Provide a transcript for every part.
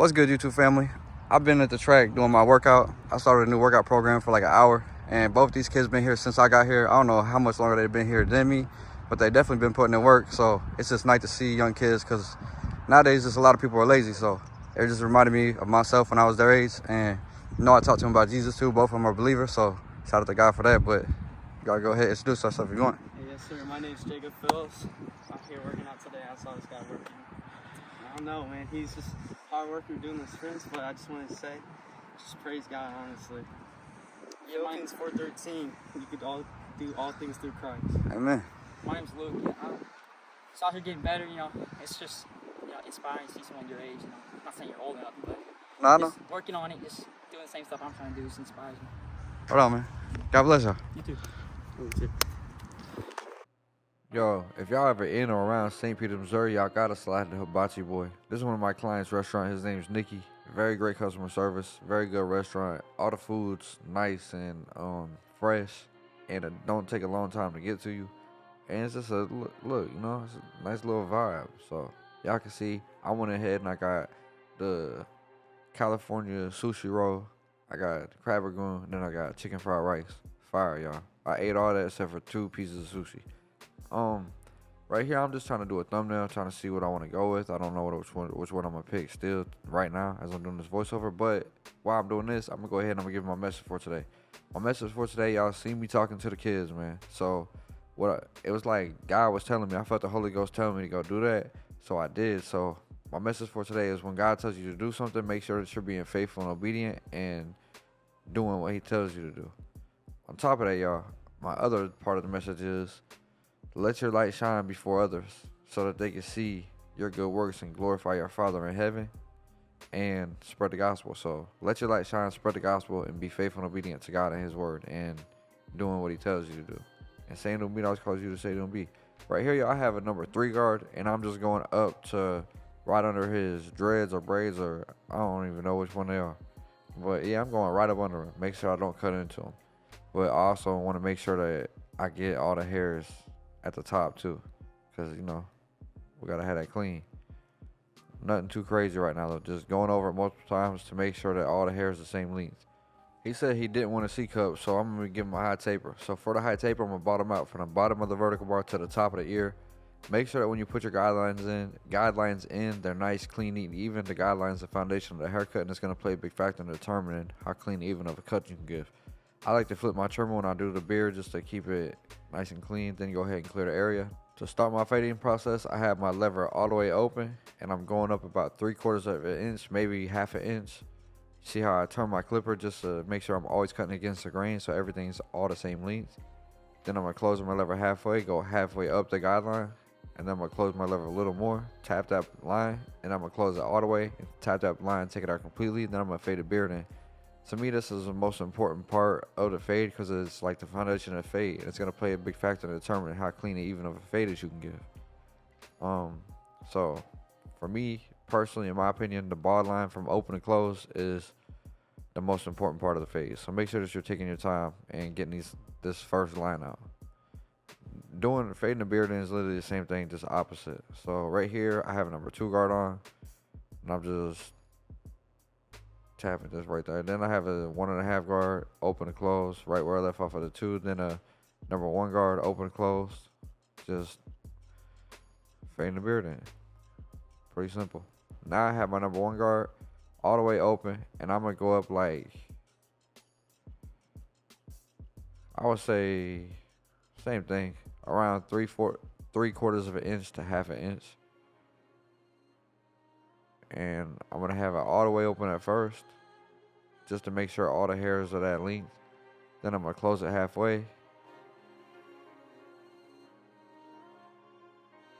What's good, YouTube family? I've been at the track doing my workout. I started a new workout program for like an hour, and both these kids been here since I got here. I don't know how much longer they've been here than me, but they definitely been putting in work. So it's just nice to see young kids, because nowadays just a lot of people are lazy. So it just reminded me of myself when I was their age, and I talked to them about Jesus too. Both of them are believers, so shout out to God for that. But you gotta go ahead and introduce yourself if you want. Hey, yes, sir. My name's Jacob Phillips. I'm here working out today. I saw this guy working. I don't know, man. He's just hard worker doing the sprints, but I just wanted to say, just praise God, honestly. Philippians 4:13. You could all do all things through Christ. Amen. My name's Luke. I'm just out here getting better, It's just, inspiring to see someone your age, I'm not saying you're old enough, but just working on it, just doing the same stuff I'm trying to do just inspires me. Hold on, man. God bless y'all. You too. You too. Yo, if y'all ever in or around St. Peter, Missouri, y'all gotta slide to Hibachi Boy. This is one of my clients' restaurant. His name's Nicky. Very great customer service. Very good restaurant. All the food's nice and fresh, and it don't take a long time to get to you. And it's just a look, it's a nice little vibe. So y'all can see, I went ahead and I got the California sushi roll. I got crab ragoon, and then I got chicken fried rice. Fire, y'all. I ate all that except for 2 pieces of sushi. Right here, I'm just trying to do a thumbnail, trying to see what I want to go with. I don't know which one I'm gonna pick still right now as I'm doing this voiceover. But while I'm doing this, I'm gonna go ahead and I'm gonna give my message for today. My message for today, y'all see me talking to the kids, man. So it was like God was telling me. I felt the Holy Ghost telling me to go do that, so I did. So my message for today is, when God tells you to do something, make sure that you're being faithful and obedient and doing what He tells you to do. On top of that, y'all, my other part of the message is, let your light shine before others so that they can see your good works and glorify your Father in heaven and spread the gospel. So let your light shine, spread the gospel, and be faithful and obedient to God and His word and doing what He tells you to do. And saying to me, always calls you to say to be. Right here, y'all, I have a number 3 guard, and I'm just going up to right under his dreads or braids, or I don't even know which one they are. But yeah, I'm going right up under him. Make sure I don't cut into him. But I also want to make sure that I get all the hairs at the top too, because we gotta have that clean. Nothing too crazy right now though, just going over it multiple times to make sure that all the hair is the same length. He said he didn't want a C cup, so I'm gonna give him a high taper. So for the high taper, I'm gonna bottom out from the bottom of the vertical bar to the top of the ear. Make sure that when you put your guidelines in, they're nice, clean, neat, and even. The guidelines, the foundation of the haircut, and it's gonna play a big factor in determining how clean and even of a cut you can give. I like to flip my trimmer when I do the beard just to keep it nice and clean. Then go ahead and clear the area. To start my fading process, I have my lever all the way open, and I'm going up about 3/4 of an inch, maybe half an inch. See how I turn my clipper just to make sure I'm always cutting against the grain so everything's all the same length. Then I'm going to close my lever halfway, go halfway up the guideline, and then I'm going to close my lever a little more, tap that line, and I'm going to close it all the way, and tap that line, take it out completely, then I'm going to fade the beard in. To me, this is the most important part of the fade, because it's like the foundation of the fade, and it's going to play a big factor in determining how clean and even of a fade as you can give. So for me personally, in my opinion, the bald line from open to close is the most important part of the fade. So make sure that you're taking your time and getting this first line out. Fading the beard in is literally the same thing, just opposite. So right here, I have a number 2 guard on, and I'm just tapping this right there. Then I have a 1.5 guard, open and close, right where I left off of the 2. Then a number 1 guard, open and close, just fading the beard in. Pretty simple. Now I have my number 1 guard all the way open, and I'm gonna go up like, I would say same thing, around 3/4 of an inch to half an inch. And I'm gonna have it all the way open at first, just to make sure all the hairs are that length. Then I'm gonna close it halfway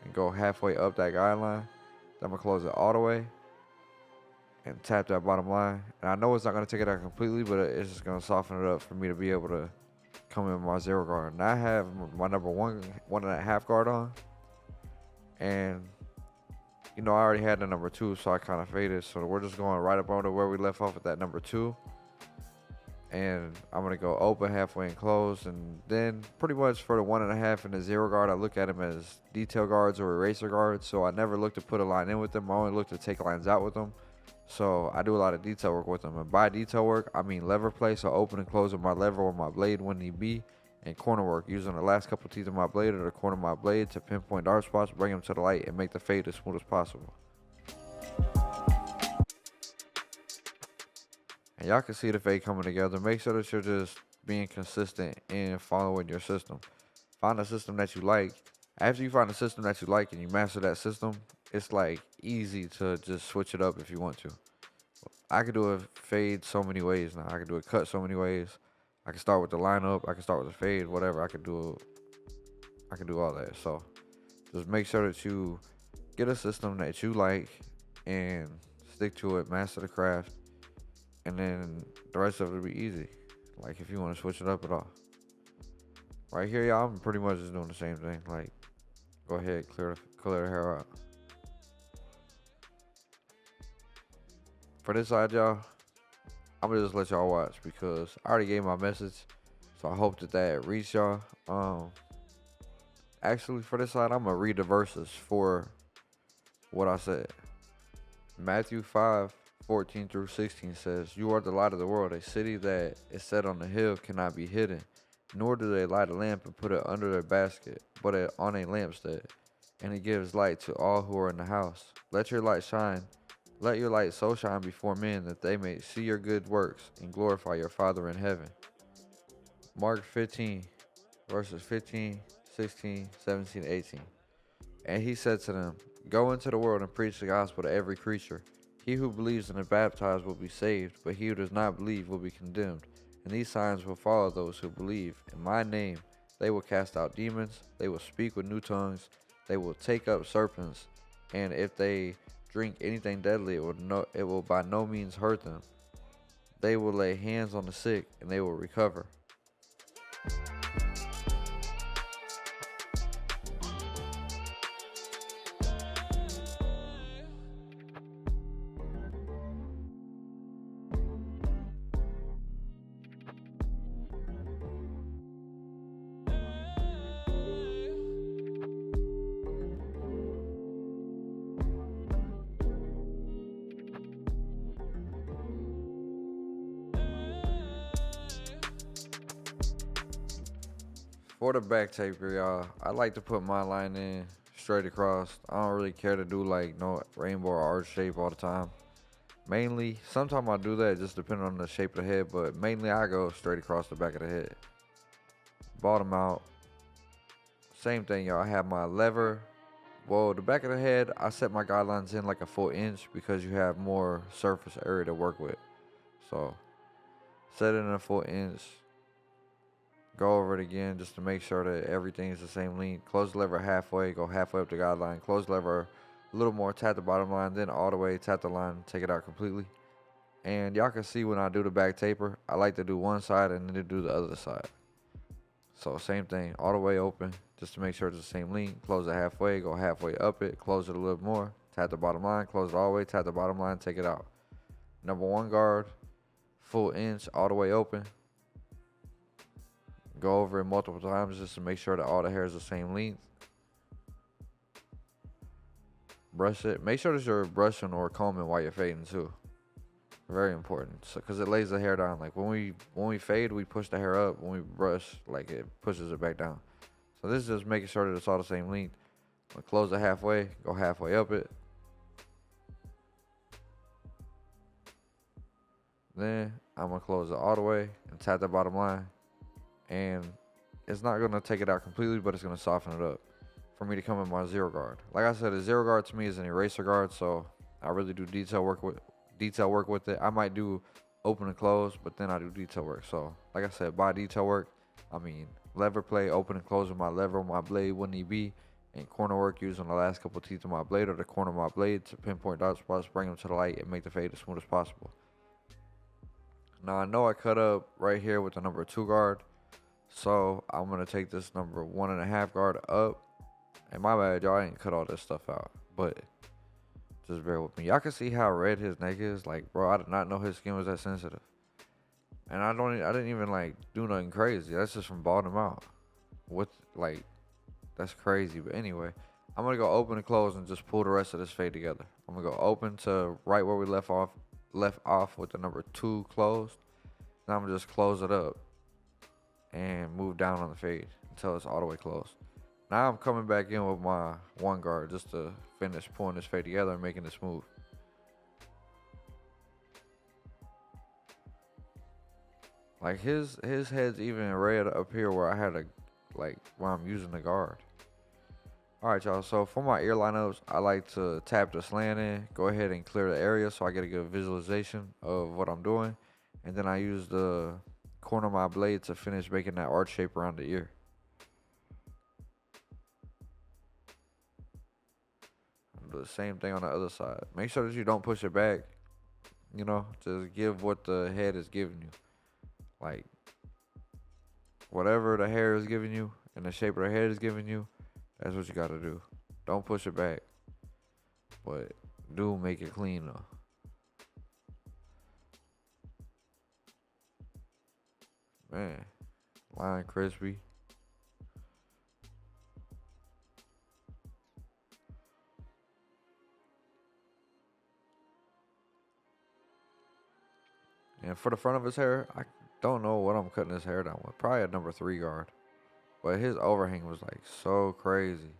and go halfway up that guideline. Then I'm gonna close it all the way and tap that bottom line. And I know it's not gonna take it out completely, but it's just gonna soften it up for me to be able to come in with my 0 guard. Now I have my number 1.5 guard on, and I already had the number 2, so I kind of faded. So we're just going right up under where we left off at that number 2. And I'm going to go open, halfway, and close. And then pretty much for the 1.5 and the 0 guard, I look at them as detail guards or eraser guards. So I never look to put a line in with them. I only look to take lines out with them. So I do a lot of detail work with them. And by detail work, I mean lever play, so open and closing my lever or my blade when need be, and corner work, using the last couple teeth of my blade or the corner of my blade to pinpoint dart spots, bring them to the light, and make the fade as smooth as possible. And y'all can see the fade coming together. Make sure that you're just being consistent and following your system. Find a system that you like. After you find a system that you like and you master that system, it's like easy to just switch it up if you want to. I could do a fade so many ways now. I could do a cut so many ways. I can start with the lineup. I can start with the fade, whatever. I can do all that. So just make sure that you get a system that you like and stick to it, master the craft, and then the rest of it will be easy. Like if you want to switch it up at all. Right here, y'all, I'm pretty much just doing the same thing. Like, go ahead, clear the hair out. For this side, y'all, I'm gonna just let y'all watch because I already gave my message, so I hope that reached y'all. Actually, for this side, I'm gonna read the verses for what I said. Matthew 5:14 through 16 says, "You are the light of the world. A city that is set on the hill cannot be hidden. Nor do they light a lamp and put it under their basket, but on a lampstand, and it gives light to all who are in the house. Let your light so shine before men that they may see your good works and glorify your Father in heaven." Mark 15, verses 15, 16, 17, 18. "And he said to them, Go into the world and preach the gospel to every creature. He who believes and is baptized will be saved, but he who does not believe will be condemned. And these signs will follow those who believe. In my name they will cast out demons, they will speak with new tongues, they will take up serpents, and if they drink anything deadly, it will by no means hurt them. They will lay hands on the sick, and they will recover." For the back taper, y'all, I like to put my line in straight across. I don't really care to do like no rainbow or arch shape all the time. Mainly, sometimes I do that just depending on the shape of the head, but mainly I go straight across the back of the head. Bottom out. Same thing, y'all. I have my lever. Well, the back of the head, I set my guidelines in like a full inch because you have more surface area to work with. So, set it in a full inch. Go over it again just to make sure that everything is the same length. Close the lever halfway, go halfway up the guideline. Close the lever a little more, tap the bottom line, then all the way, tap the line, take it out completely. And y'all can see when I do the back taper, I like to do one side and then to do the other side. So same thing, all the way open, just to make sure it's the same length. Close it halfway, go halfway up it, close it a little more, tap the bottom line, close it all the way, tap the bottom line, take it out. Number one guard, full inch, all the way open. Go over it multiple times just to make sure that all the hair is the same length. Brush it. Make sure that you're brushing or combing while you're fading too. Very important, because it lays the hair down. Like when we fade, we push the hair up. When we brush, like it pushes it back down. So this is just making sure that it's all the same length. Close it halfway. Go halfway up it. Then I'm gonna close it all the way and tap the bottom line. And it's not going to take it out completely, but it's going to soften it up for me to come in my zero guard. Like I said, a zero guard to me is an eraser guard, so I really do detail work with it. I might do open and close, but then I do detail work. So like I said, by detail work, I mean lever play, open and close with my lever, my blade when need be, and corner work using the last couple teeth of my blade or the corner of my blade to pinpoint dot spots, bring them to the light, and make the fade as smooth as possible. Now I know I cut up right here with the number 2 guard. So I'm going to take this number 1.5 guard up. And my bad, y'all, I didn't cut all this stuff out. But just bear with me. Y'all can see how red his neck is. Like, bro, I did not know his skin was that sensitive. And I didn't even like do nothing crazy. That's just from balding him out. That's crazy. But anyway, I'm gonna go open and close and just pull the rest of this fade together. I'm gonna go open to right where we left off with the number 2 closed. Now I'm gonna just close it up and move down on the fade until it's all the way closed. Now I'm coming back in with my 1 guard just to finish pulling this fade together and making it smooth. Like his head's even red up here where I had a where I'm using the guard. Alright y'all, so for my ear lineups, I like to tap the slant in, go ahead and clear the area so I get a good visualization of what I'm doing. And then I use the corner of my blade to finish making that arch shape around the ear. Do the same thing on the other side. Make sure that you don't push it back. You know, just give what the head is giving you. Like, whatever the hair is giving you and the shape of the head is giving you, that's what you gotta do. Don't push it back. But do make it clean though. Man, line crispy. And for the front of his hair, I don't know what I'm cutting his hair down with. Probably a number 3 guard. But his overhang was like so crazy.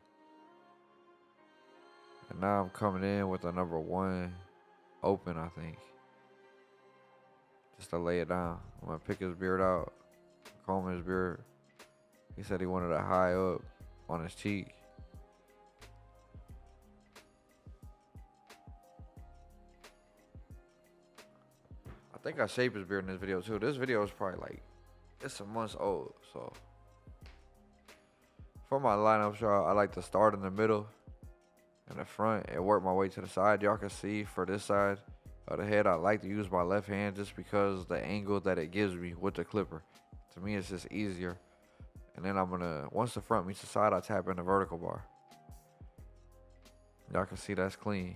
And now I'm coming in with a number 1 open, I think. Just to lay it down. I'm gonna pick his beard out, comb his beard. He said he wanted it high up on his cheek. I think I shaped his beard in this video too. This video is probably like, it's some months old, so. For my lineups, y'all, I like to start in the middle, in the front, and work my way to the side. Y'all can see for this side of the head, I like to use my left hand just because the angle that it gives me with the clipper. To me, it's just easier. And then I'm gonna, once the front meets the side, I tap in the vertical bar. Y'all can see that's clean.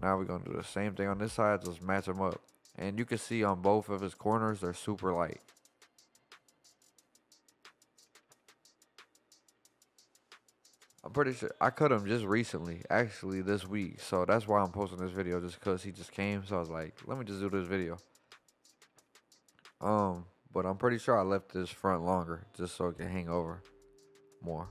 Now we're gonna do the same thing on this side, just match them up. And you can see on both of his corners, they're super light. I'm pretty sure I cut him just recently, actually this week. So that's why I'm posting this video, just because he just came. So I was like, let me just do this video. But I'm pretty sure I left this front longer just so it can hang over more.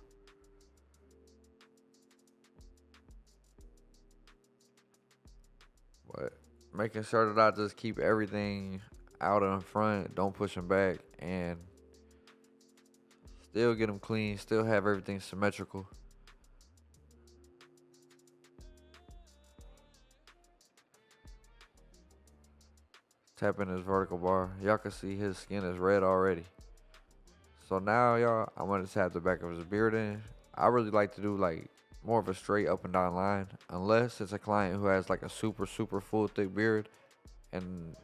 But making sure that I just keep everything out in front, don't push him back, and still get him clean, still have everything symmetrical. Tapping his vertical bar. Y'all can see his skin is red already. So now, y'all, I'm going to tap the back of his beard in. I really like to do like more of a straight up and down line, unless it's a client who has like a super full thick beard and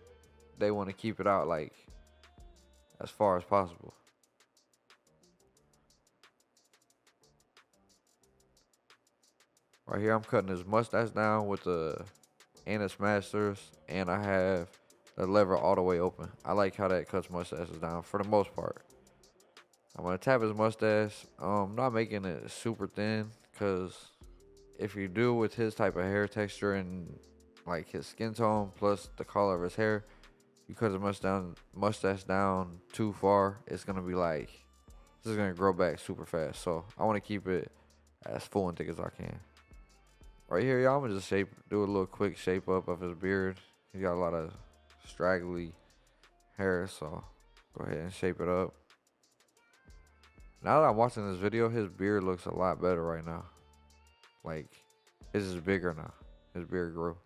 they want to keep it out like as far as possible. Right here, I'm cutting his mustache down with the Enhancements, and I have the lever all the way open. I like how that cuts mustaches down for the most part. I'm gonna tap his mustache. Not making it super thin, cause if you do with his type of hair texture and like his skin tone plus the color of his hair, you cut his mustache down too far, it's gonna be like, this is gonna grow back super fast. So I want to keep it as full and thick as I can. Right here, y'all, I'm gonna just do a little quick shape up of his beard. He got a lot of straggly hair, so go ahead and shape it up. Now that I'm watching this video, his beard looks a lot better right now. Like, it's just bigger now. His beard grew.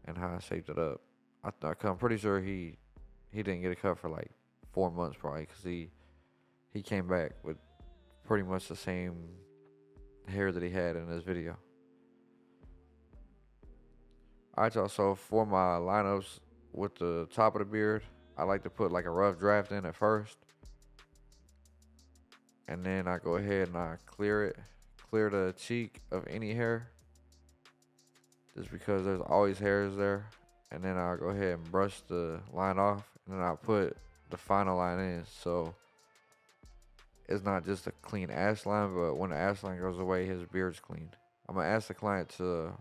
And how I shaped it up. I'm pretty sure he didn't get a cut for like 4 months probably, because he came back with pretty much the same hair that he had in this video. Alright, y'all, so for my lineups with the top of the beard, I like to put like a rough draft in at first. And then I go ahead and I clear the cheek of any hair, just because there's always hairs there. And then I'll go ahead and brush the line off, and then I'll put the final line in. So it's not just a clean ash line, but when the ash line goes away, his beard's clean. I'm gonna ask the client to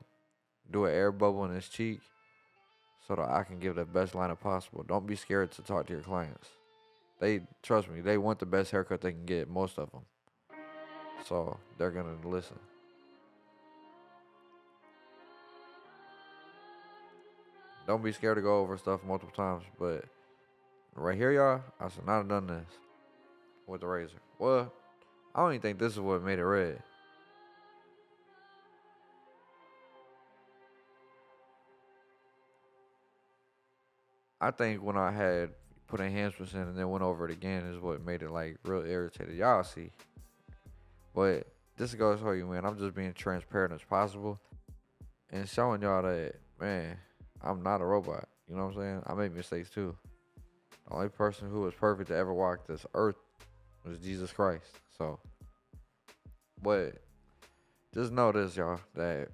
do an air bubble in his cheek so that I can give the best lineup possible. Don't be scared to talk to your clients. They trust me, they want the best haircut they can get, most of them. So they're gonna listen. Don't be scared to go over stuff multiple times, but right here, y'all, I should not have done this with the razor. Well, I don't even think this is what made it red. I think when I had put enhancements in and then went over it again is what made it like real irritated. Y'all see. But this goes to show you, man, I'm just being transparent as possible and showing y'all that, man, I'm not a robot. You know what I'm saying? I make mistakes too. The only person who was perfect to ever walk this earth was Jesus Christ. So, but just know this, y'all, that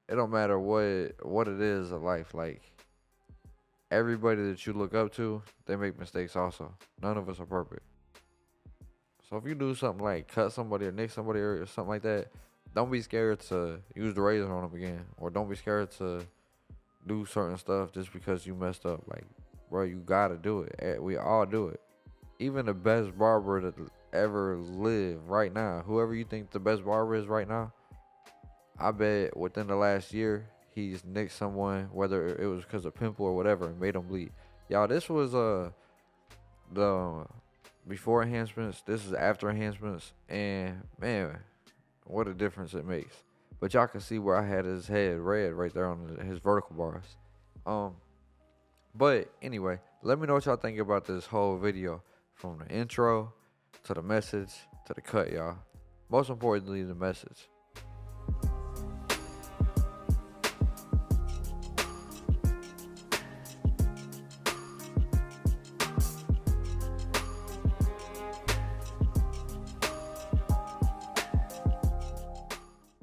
it don't matter what it is in life. Like, everybody that you look up to, they make mistakes also. None of us are perfect. So if you do something like cut somebody or nick somebody or something like that, don't be scared to use the razor on them again. Or don't be scared to do certain stuff just because you messed up. Like, bro, you gotta do it. We all do it. Even the best barber that ever lived right now, whoever you think the best barber is right now, I bet within the last year, he's nicked someone, whether it was because of pimple or whatever, and made them bleed. Y'all, this was the before enhancements. This is after enhancements, and man, what a difference it makes. But y'all can see where I had his head red right there on his vertical bars. But anyway, let me know what y'all think about this whole video, from the intro to the message to the cut, y'all. Most importantly, the message.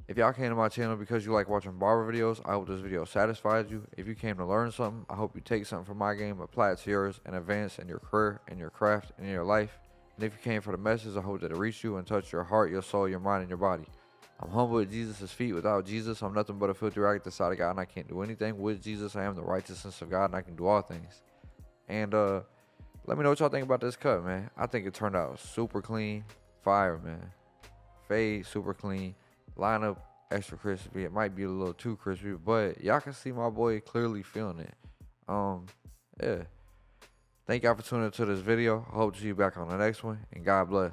If y'all came to my channel because you like watching barber videos, I hope this video satisfied you. If you came to learn something, I hope you take something from my game, apply it to yours, and advance in your career, in your craft, and in your life. And if you came for the message, I hope that it reached you and touched your heart, your soul, your mind, and your body. I'm humble at Jesus' feet. Without Jesus, I'm nothing but a filthy rag at the side of God, and I can't do anything. With Jesus, I am the righteousness of God, and I can do all things. And let me know what y'all think about this cut, man. I think it turned out super clean. Fire, man. Fade, super clean. Lineup, extra crispy. It might be a little too crispy, but y'all can see my boy clearly feeling it. Yeah. Thank y'all for tuning into this video. I hope to see you back on the next one, and God bless.